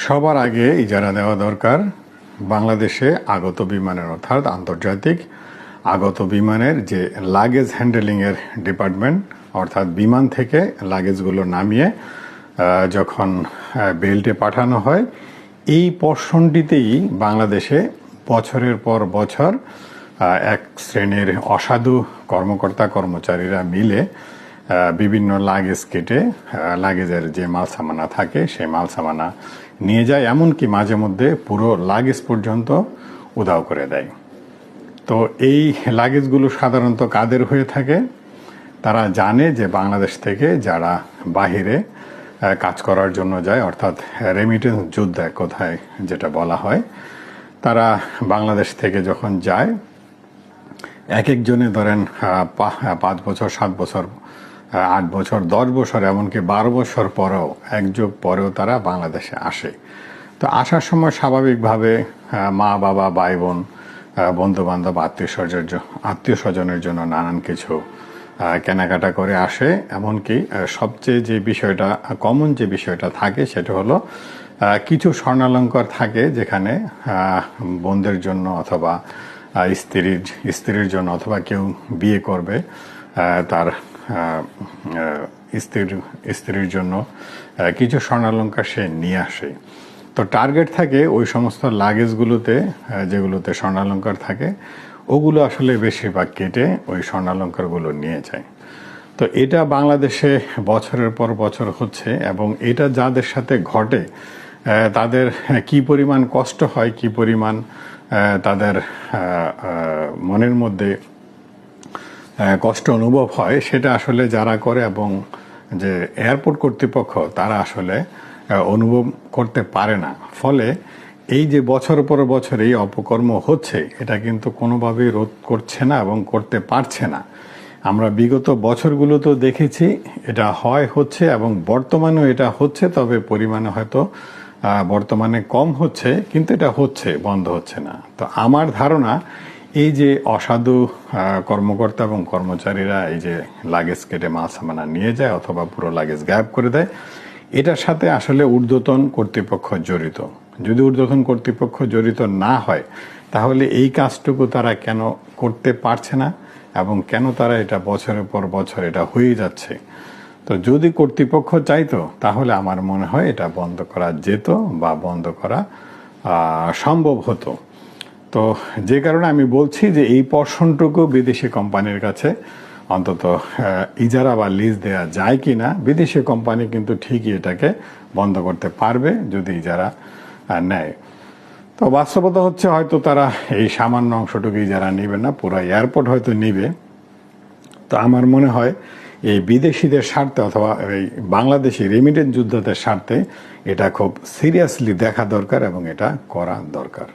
সবার আগে ইজারা দেওয়া দরকার বাংলাদেশে আগত বিমানের, অর্থাৎ আন্তর্জাতিক আগত বিমানের যে লাগেজ হ্যান্ডেলিংয়ের ডিপার্টমেন্ট, অর্থাৎ বিমান থেকে লাগেজগুলো নামিয়ে যখন বেল্টে পাঠানো হয়, এই পোর্শনটিতেই বাংলাদেশে বছরের পর বছর এক শ্রেণীর অসাধু কর্মকর্তা কর্মচারীরা মিলে বিভিন্ন লাগেজ কেটে লাগেজের যে মাল সামানা থাকে সেই মাল সামানা নিয়ে যায়, এমনকি মাঝে মধ্যে পুরো লাগেজ পর্যন্ত উধাও করে দেয়। তো এই লাগেজগুলো সাধারণত কাদের হয়ে থাকে? তারা জানে যে বাংলাদেশ থেকে যারা বাহিরে কাজ করার জন্য যায়, অর্থাৎ রেমিটেন্স যুদ্ধ কোথায় যেটা বলা হয়, তারা বাংলাদেশ থেকে যখন যায়, এক একজনে ধরেন 5 বছর, 7 বছর, 8 বছর, 10 বছর, এমনকি 12 বছর পরেও, এক যুগ পরেও তারা বাংলাদেশে আসে। তো আসার সময় স্বাভাবিকভাবে মা বাবা, ভাই বোন, বন্ধু বান্ধব, আত্মীয় স্বজনের জন্য নানান কিছু কেনাকাটা করে আসে। এমনকি সবচেয়ে যে বিষয়টা কমন, যে বিষয়টা থাকে সেটা হলো কিছু থাকে, যেখানে বোনদের জন্য অথবা স্ত্রীর জন্য, অথবা কেউ বিয়ে করবে তার স্ত্রীর জন্য কিছু স্বর্ণালঙ্কার সে নিয়ে আসে। তো টার্গেট থাকে ওই সমস্ত লাগেজগুলোতে, যেগুলোতে স্বর্ণালঙ্কার থাকে, ওগুলো আসলে বেশিরভাগ কেটে ওই স্বর্ণালঙ্কারগুলো নিয়ে যায়। তো এটা বাংলাদেশে বছরের পর বছর হচ্ছে, এবং এটা যাদের সাথে ঘটে তাদের কি পরিমাণ কষ্ট হয়, কি পরিমাণ তাদের মনের মধ্যে কষ্ট অনুভব হয়, সেটা আসলে যারা করে এবং যে এয়ারপোর্ট কর্তৃপক্ষ, তারা আসলে অনুভব করতে পারে না। ফলে এই যে বছর পর বছর এই অপকর্ম হচ্ছে, এটা কিন্তু কোনোভাবেই রোধ করছে না এবং করতে পারছে না। আমরা বিগত বছরগুলোতেও দেখেছি এটা হচ্ছে, এবং বর্তমানেও এটা হচ্ছে, তবে পরিমাণে হয়তো বর্তমানে কম হচ্ছে, কিন্তু এটা হচ্ছে, বন্ধ হচ্ছে না। তো আমার ধারণা, এই যে অসাধু কর্মকর্তা এবং কর্মচারীরা এই যে লাগেজ কেটে মাল সামানা নিয়ে যায় অথবা পুরো লাগেজ গায়েব করে দেয়, এটার সাথে আসলে ঊর্ধ্বতন কর্তৃপক্ষ জড়িত। যদি ঊর্ধ্বতন কর্তৃপক্ষ জড়িত না হয়, তাহলে এই কাজটুকু তারা কেন করতে পারছে না, এবং কেন তারা এটা বছরের পর বছর এটা হয়ে যাচ্ছে? তো যদি কর্তৃপক্ষ চাইতো, তাহলে আমার মনে হয় এটা বন্ধ করা যেত বা বন্ধ করা সম্ভব হতো। তো যে কারণে আমি বলছি যে এই পোর্শনটুকু বিদেশি কোম্পানির কাছে অন্তত ইজারা বা লিজ দেওয়া যায় কি না। বিদেশি কোম্পানি কিন্তু ঠিকই এটাকে বন্ধ করতে পারবে যদি ইজারা নেয়। তো বাস্তবতা হচ্ছে, হয়তো তারা এই সামান্য অংশটুকু ইজারা নেবে না, পুরো এয়ারপোর্ট হয়তো নিবে। তো আমার মনে হয় এই বিদেশিদের স্বার্থে অথবা এই বাংলাদেশি রেমিটেন্স যোদ্ধাদের স্বার্থে এটা খুব সিরিয়াসলি দেখা দরকার এবং এটা করা দরকার।